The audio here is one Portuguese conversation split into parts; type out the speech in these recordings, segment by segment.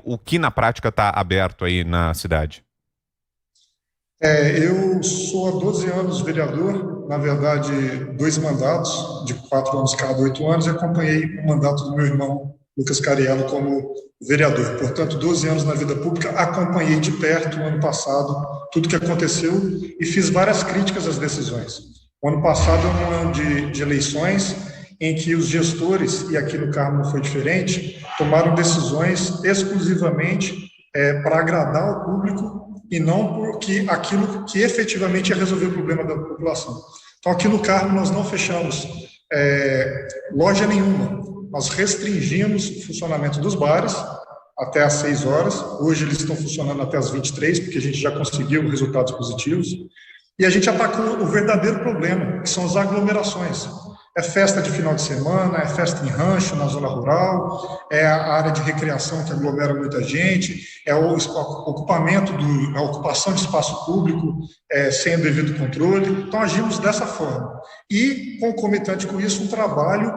O que na prática está aberto aí na cidade? Eu sou há 12 anos vereador, na verdade, 2 mandatos, de 4 anos cada, 8 anos, e acompanhei o mandato do meu irmão Lucas Cariello como vereador. Portanto, 12 anos na vida pública, acompanhei de perto, no ano passado, tudo que aconteceu e fiz várias críticas às decisões. O ano passado é um ano de eleições em que os gestores, e aqui no Carmo não foi diferente, tomaram decisões exclusivamente para agradar o público e não porque aquilo que efetivamente ia resolver o problema da população. Então, aqui no Carmo, nós não fechamos loja nenhuma, nós restringimos o funcionamento dos bares até às 6 horas, hoje eles estão funcionando até às 23, porque a gente já conseguiu resultados positivos, e a gente atacou o verdadeiro problema, que são as aglomerações. É festa de final de semana, é festa em rancho, na zona rural, é a área de recreação que aglomera muita gente, é o ocupamento a ocupação de espaço público sem o devido controle. Então, agimos dessa forma. E, concomitante com isso, um trabalho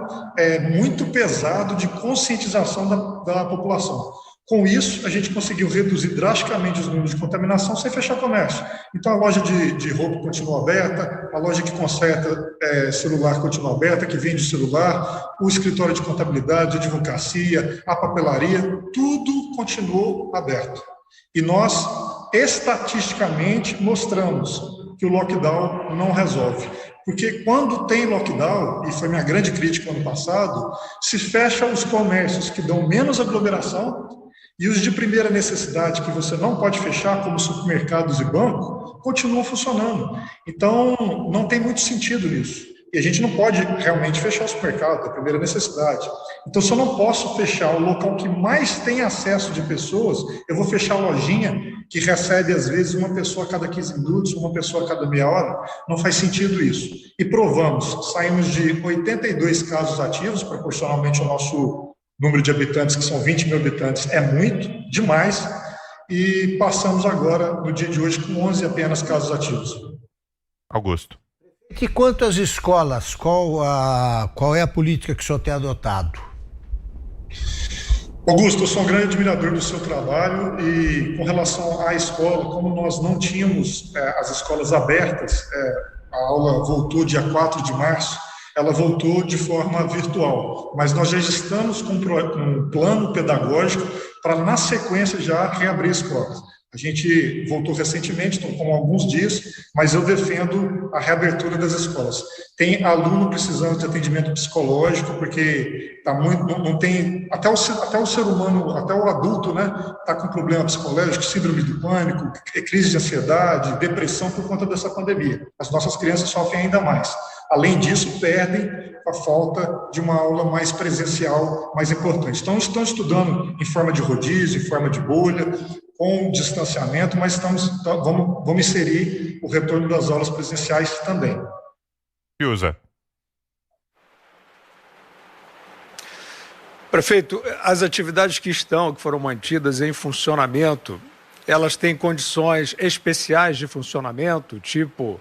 muito pesado de conscientização da população. Com isso, a gente conseguiu reduzir drasticamente os números de contaminação sem fechar comércio. Então, a loja de roupa continua aberta, a loja que conserta celular continua aberta, que vende celular, o escritório de contabilidade, advocacia, a papelaria, tudo continuou aberto. E nós, estatisticamente, mostramos que o lockdown não resolve. Porque quando tem lockdown, e foi minha grande crítica no ano passado, se fecha os comércios que dão menos aglomeração e os de primeira necessidade, que você não pode fechar, como supermercados e bancos, continuam funcionando. Então, não tem muito sentido nisso. E a gente não pode realmente fechar o supermercado, é a primeira necessidade. Então, se eu não posso fechar o local que mais tem acesso de pessoas, eu vou fechar a lojinha que recebe, às vezes, uma pessoa a cada 15 minutos, uma pessoa a cada meia hora. Não faz sentido isso. E provamos, saímos de 82 casos ativos, proporcionalmente ao nosso número de habitantes, que são 20 mil habitantes, é muito, demais, e passamos agora, no dia de hoje, com 11 apenas casos ativos. Augusto. E quanto às escolas, qual é a política que o senhor tem adotado? Augusto, eu sou um grande admirador do seu trabalho e com relação à escola, como nós não tínhamos as escolas abertas, a aula voltou dia 4 de março, ela voltou de forma virtual, mas nós já estamos com um plano pedagógico para, na sequência, já reabrir escolas. A gente voltou recentemente, estão com alguns dias, mas eu defendo a reabertura das escolas. Tem aluno precisando de atendimento psicológico, porque tá muito, não tem, até o ser humano, até o adulto, né, está com problema psicológico, síndrome do pânico, crise de ansiedade, depressão por conta dessa pandemia. As nossas crianças sofrem ainda mais. Além disso, perdem a falta de uma aula mais presencial, mais importante. Então, estão estudando em forma de rodízio, em forma de bolha, com distanciamento, mas vamos inserir o retorno das aulas presenciais também. Fiuza. Prefeito, as atividades que foram mantidas em funcionamento, elas têm condições especiais de funcionamento, tipo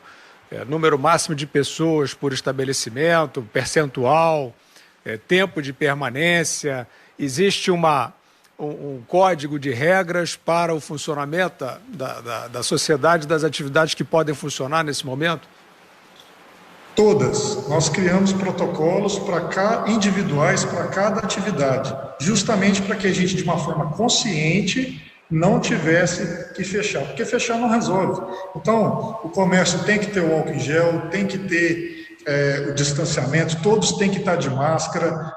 número máximo de pessoas por estabelecimento, percentual, tempo de permanência, existe um código de regras para o funcionamento da sociedade, das atividades que podem funcionar nesse momento? Todas. Nós criamos protocolos individuais para cada atividade, justamente para que a gente, de uma forma consciente, não tivesse que fechar, porque fechar não resolve. Então, o comércio tem que ter o álcool em gel, tem que ter o distanciamento, todos têm que estar de máscara,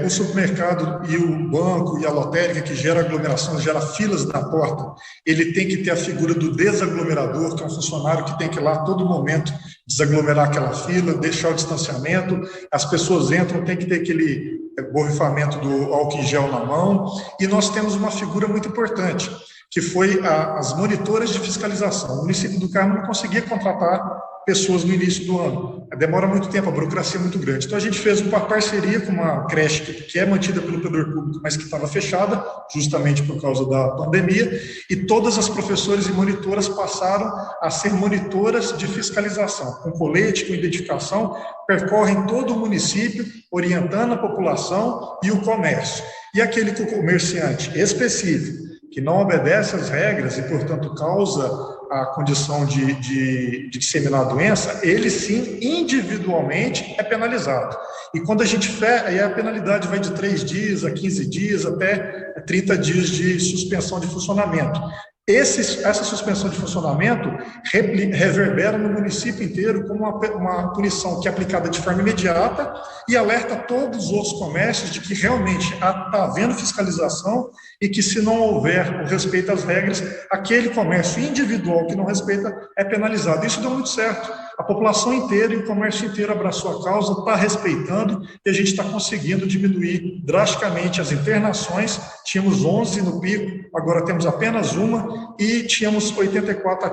o supermercado e o banco e a lotérica, que gera aglomeração, gera filas na porta, ele tem que ter a figura do desaglomerador, que é um funcionário que tem que ir lá a todo momento desaglomerar aquela fila, deixar o distanciamento, as pessoas entram, tem que ter aquele borrifamento do álcool em gel na mão, e nós temos uma figura muito importante, que foi as monitoras de fiscalização. O município do Carmo não conseguia contratar pessoas no início do ano. Demora muito tempo, a burocracia é muito grande. Então, a gente fez uma parceria com uma creche que é mantida pelo poder público, mas que estava fechada, justamente por causa da pandemia, e todas as professoras e monitoras passaram a ser monitoras de fiscalização, com colete, com identificação, percorrem todo o município, orientando a população e o comércio. E aquele comerciante específico, que não obedece às regras e, portanto, causa a condição de disseminar a doença, ele sim, individualmente, é penalizado. E quando a gente aí a penalidade vai de 3 dias a 15 dias, até 30 dias de suspensão de funcionamento. Essa suspensão de funcionamento reverbera no município inteiro como uma punição que é aplicada de forma imediata e alerta todos os outros comércios de que realmente está havendo fiscalização e que, se não houver o respeito às regras, aquele comércio individual que não respeita é penalizado. Isso deu muito certo. A população inteira e o comércio inteiro abraçou a causa, está respeitando, e a gente está conseguindo diminuir drasticamente as internações. Tínhamos 11 no pico, agora temos apenas uma, e tínhamos 84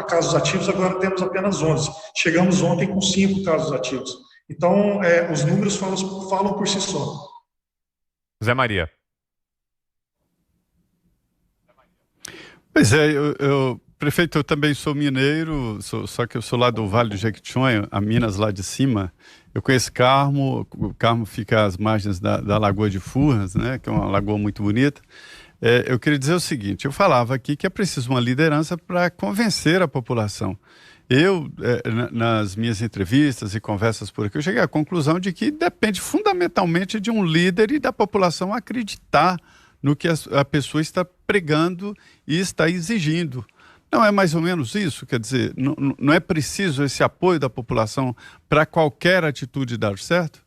casos ativos, agora temos apenas 11. Chegamos ontem com 5 casos ativos. Então, os números falam por si só. Zé Maria. Pois é, prefeito, eu também sou mineiro, só que eu sou lá do Vale do Jequitinhonha, a Minas lá de cima. Eu conheço Carmo, o Carmo fica às margens da Lagoa de Furnas, né, que é uma lagoa muito bonita. Eu queria dizer o seguinte, eu falava aqui que é preciso uma liderança para convencer a população. Eu, nas minhas entrevistas e conversas por aqui, eu cheguei à conclusão de que depende fundamentalmente de um líder e da população acreditar no que a pessoa está pregando e está exigindo. Não é mais ou menos isso? Quer dizer, não é preciso esse apoio da população para qualquer atitude dar certo?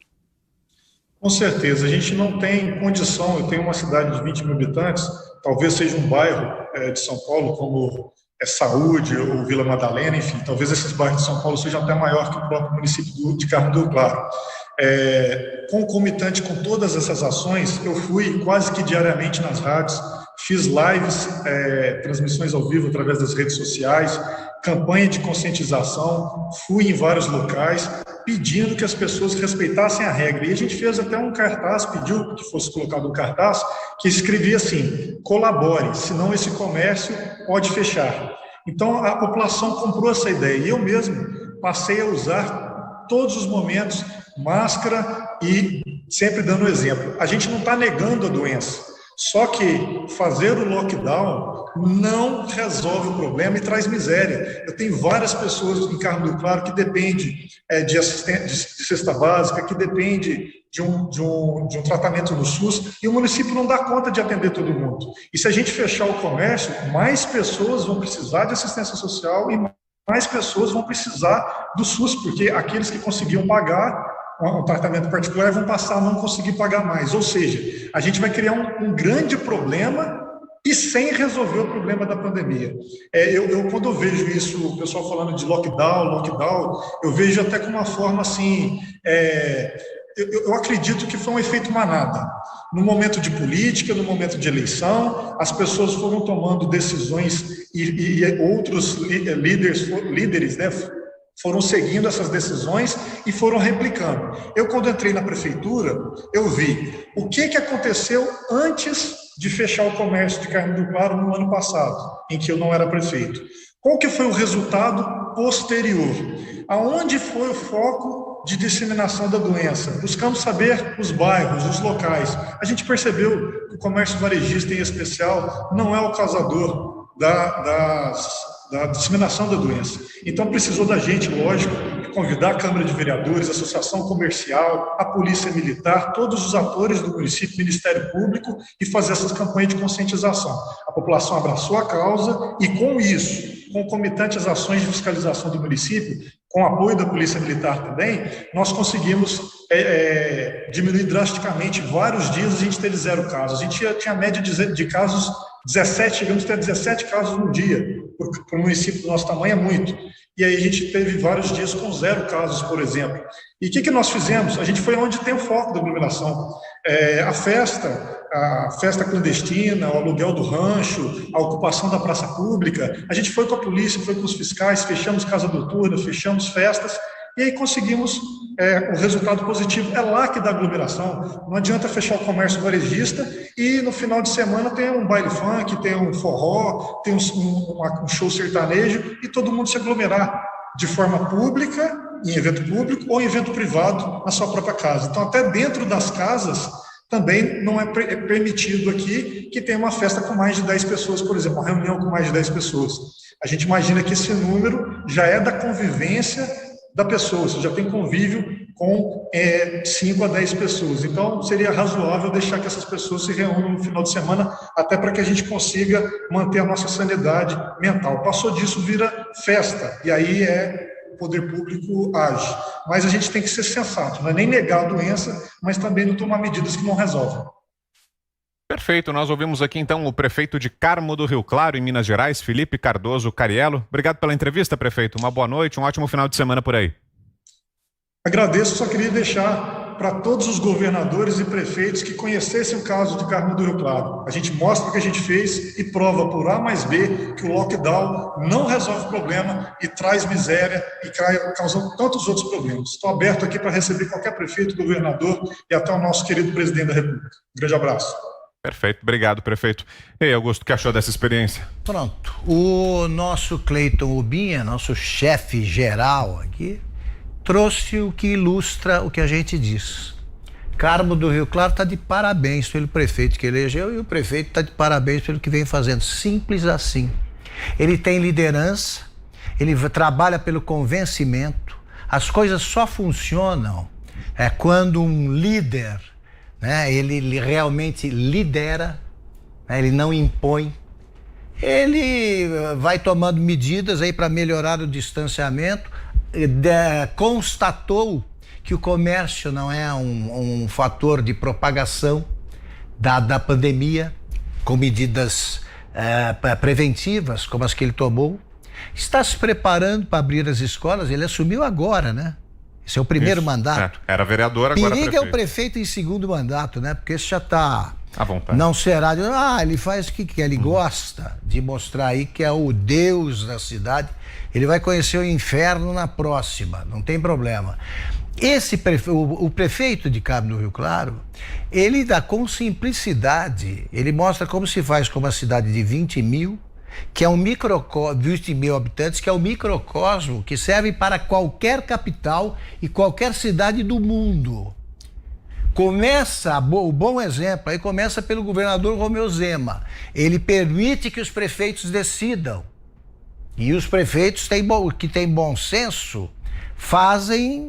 Com certeza, a gente não tem condição. Eu tenho uma cidade de 20 mil habitantes, talvez seja um bairro de São Paulo, como Saúde ou Vila Madalena, enfim, talvez esses bairros de São Paulo sejam até maior que o próprio município de Carmo do Rio Claro. Concomitante com todas essas ações, eu fui quase que diariamente nas rádios, fiz lives, transmissões ao vivo através das redes sociais, campanha de conscientização, fui em vários locais pedindo que as pessoas respeitassem a regra. E a gente fez até um cartaz, pediu que fosse colocado um cartaz, que escrevia assim: colabore, senão esse comércio pode fechar. Então a população comprou essa ideia e eu mesmo passei a usar todos os momentos máscara e sempre dando exemplo. A gente não está negando a doença, só que fazer o lockdown não resolve o problema e traz miséria. Eu tenho várias pessoas em Carmo do Rio Claro que dependem de cesta básica, que dependem de um tratamento no SUS, e o município não dá conta de atender todo mundo. E se a gente fechar o comércio, mais pessoas vão precisar de assistência social e mais pessoas vão precisar do SUS, porque aqueles que conseguiam pagar um tratamento particular vão passar a não conseguir pagar mais. Ou seja, a gente vai criar um grande problema e sem resolver o problema da pandemia. Quando eu vejo isso, o pessoal falando de lockdown, eu vejo até como uma forma assim... Eu acredito que foi um efeito manada. No momento de política, no momento de eleição, as pessoas foram tomando decisões e outros líderes, né, foram seguindo essas decisões e foram replicando. Eu, quando entrei na prefeitura, eu vi o que aconteceu antes de fechar o comércio de Carmo do Rio Claro no ano passado, em que eu não era prefeito. Qual que foi o resultado posterior? Aonde foi o foco de disseminação da doença? Buscamos saber os bairros, os locais. A gente percebeu que o comércio varejista, em especial, não é o causador da disseminação da doença. Então, precisou da gente, lógico, convidar a Câmara de Vereadores, a Associação Comercial, a Polícia Militar, todos os atores do município, Ministério Público, e fazer essas campanhas de conscientização. A população abraçou a causa e, com isso, concomitante às ações de fiscalização do município, com apoio da Polícia Militar também, nós conseguimos diminuir drasticamente. Vários dias a gente teve 0 casos. A gente tinha a média de casos 17, chegamos a ter 17 casos no dia. Para um município do nosso tamanho é muito. E aí a gente teve vários dias com 0 casos, por exemplo. E o que nós fizemos? A gente foi onde tem o foco da aglomeração. A festa, a festa clandestina, o aluguel do rancho, a ocupação da praça pública. A gente foi com a polícia, foi com os fiscais, fechamos casa noturna, fechamos festas, e aí conseguimos o resultado positivo. É lá que dá aglomeração. Não adianta fechar o comércio varejista e no final de semana tem um baile funk, tem um forró, tem um show sertanejo e todo mundo se aglomerar de forma pública, em evento público ou em evento privado na sua própria casa. Então, até dentro das casas, também não é permitido aqui que tenha uma festa com mais de 10 pessoas, por exemplo, uma reunião com mais de 10 pessoas. A gente imagina que esse número já é da convivência da pessoa, você já tem convívio com 5 a 10 pessoas. Então, seria razoável deixar que essas pessoas se reúnam no final de semana, até para que a gente consiga manter a nossa sanidade mental. Passou disso, vira festa, e aí o poder público age. Mas a gente tem que ser sensato, não é nem negar a doença, mas também não tomar medidas que não resolvem. Perfeito, nós ouvimos aqui então o prefeito de Carmo do Rio Claro, em Minas Gerais, Felipe Cardoso Cariello. Obrigado pela entrevista, prefeito. Uma boa noite, um ótimo final de semana por aí. Agradeço, só queria deixar para todos os governadores e prefeitos que conhecessem o caso de Carmo do Rio Claro. A gente mostra o que a gente fez e prova por A mais B que o lockdown não resolve o problema e traz miséria e causa tantos outros problemas. Estou aberto aqui para receber qualquer prefeito, governador e até o nosso querido presidente da República. Um grande abraço. Perfeito, obrigado, prefeito. E aí, Augusto, o que achou dessa experiência? Pronto. O nosso Cleiton Ubinha, nosso chefe geral aqui, trouxe o que ilustra o que a gente diz. Carmo do Rio Claro está de parabéns pelo prefeito que elegeu e o prefeito está de parabéns pelo que vem fazendo. Simples assim. Ele tem liderança, ele trabalha pelo convencimento. As coisas só funcionam quando um líder, né, ele realmente lidera, né, ele não impõe. Ele vai tomando medidas aí para melhorar o distanciamento. Constatou que o comércio não é um fator de propagação da pandemia, com medidas preventivas como as que ele tomou. Está se preparando para abrir as escolas. Ele assumiu agora, né? Esse é o primeiro mandato. Era vereador, agora prefeito. prefeito. É o prefeito em segundo mandato, né? Porque esse já está à vontade. Não será. Ele faz o que quer. Ele gosta de mostrar aí que é o Deus da cidade. Ele vai conhecer o inferno na próxima. Não tem problema. O prefeito de Carmo do Rio Claro, ele dá com simplicidade. Ele mostra como se faz com uma cidade de 20 mil, que é 20 mil habitantes, que é um microcosmo que serve para qualquer capital e qualquer cidade do mundo. O bom exemplo aí começa pelo governador Romeu Zema. Ele permite que os prefeitos decidam. E os prefeitos que têm bom senso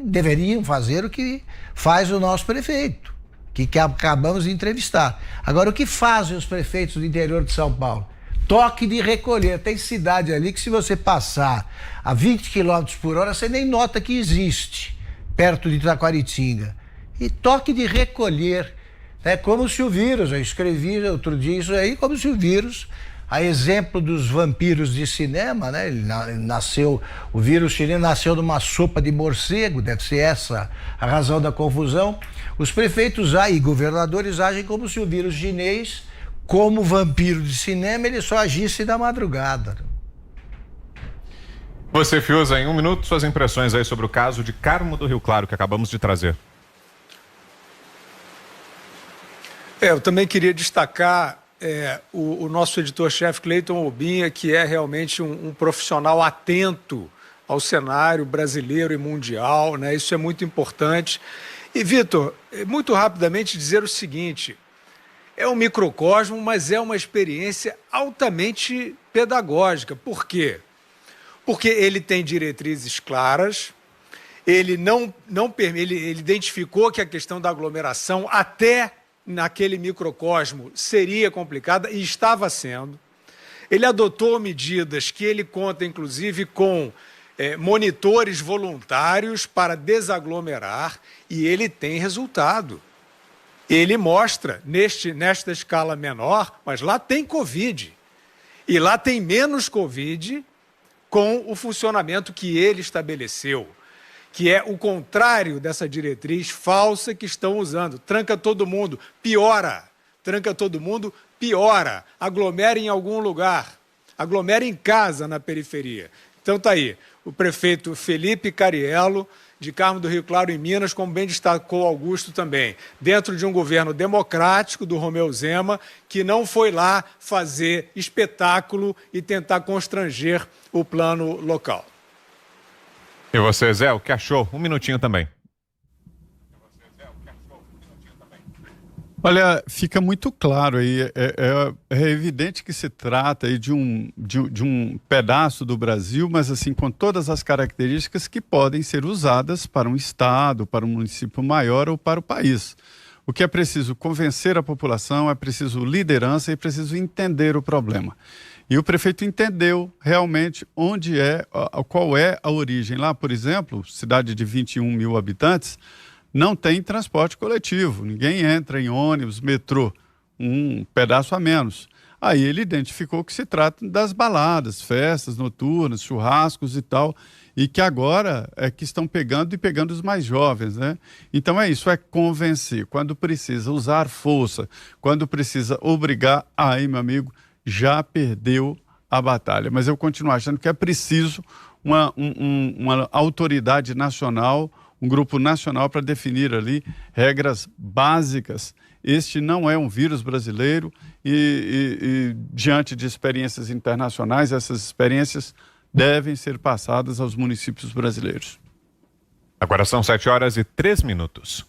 deveriam fazer o que faz o nosso prefeito, que acabamos de entrevistar. Agora, o que fazem os prefeitos do interior de São Paulo? Toque de recolher. Tem cidade ali que se você passar a 20 km por hora, você nem nota que existe, perto de Taquaritinga. E toque de recolher. É como se o vírus, eu escrevi outro dia isso aí, como se o vírus, a exemplo dos vampiros de cinema, né? O vírus chinês nasceu numa sopa de morcego, deve ser essa a razão da confusão. Os prefeitos e governadores agem como se o vírus chinês, como vampiro de cinema, ele só agisse na madrugada. Você, Fiuza, em 1 minuto, suas impressões aí sobre o caso de Carmo do Rio Claro, que acabamos de trazer. Eu também queria destacar o nosso editor-chefe Cleiton Ubinha, que é realmente um profissional atento ao cenário brasileiro e mundial, né? Isso é muito importante. E, Vitor, muito rapidamente dizer o seguinte: é um microcosmo, mas é uma experiência altamente pedagógica. Por quê? Porque ele tem diretrizes claras, ele ele identificou que a questão da aglomeração até naquele microcosmo seria complicada e estava sendo. Ele adotou medidas que ele conta, inclusive, com monitores voluntários para desaglomerar, e ele tem resultado. Ele mostra, nesta escala menor, mas lá tem Covid. E lá tem menos Covid com o funcionamento que ele estabeleceu, que é o contrário dessa diretriz falsa que estão usando. Tranca todo mundo, piora. tranca todo mundo, piora, aglomera em algum lugar, aglomera em casa na periferia. Então está aí, o prefeito Felipe Cariello, de Carmo do Rio Claro, em Minas, como bem destacou Augusto também, dentro de um governo democrático do Romeu Zema, que não foi lá fazer espetáculo e tentar constranger o plano local. E você, Zé, o que achou? Um minutinho também. Olha, fica muito claro aí, é evidente que se trata aí de um pedaço do Brasil, mas assim, com todas as características que podem ser usadas para um estado, para um município maior ou para o país. O que é preciso convencer a população, é preciso liderança e é preciso entender o problema. E o prefeito entendeu realmente qual é a origem. Lá, por exemplo, cidade de 21 mil habitantes, não tem transporte coletivo, ninguém entra em ônibus, metrô, um pedaço a menos. Aí ele identificou que se trata das baladas, festas noturnas, churrascos e tal, e que agora é que estão pegando os mais jovens, né? Então é isso, é convencer. Quando precisa usar força, quando precisa obrigar, aí, meu amigo, já perdeu a batalha. Mas eu continuo achando que é preciso uma autoridade nacional, um grupo nacional para definir ali regras básicas. Este não é um vírus brasileiro e diante de experiências internacionais, essas experiências devem ser passadas aos municípios brasileiros. Agora são 7 horas e 3 minutos.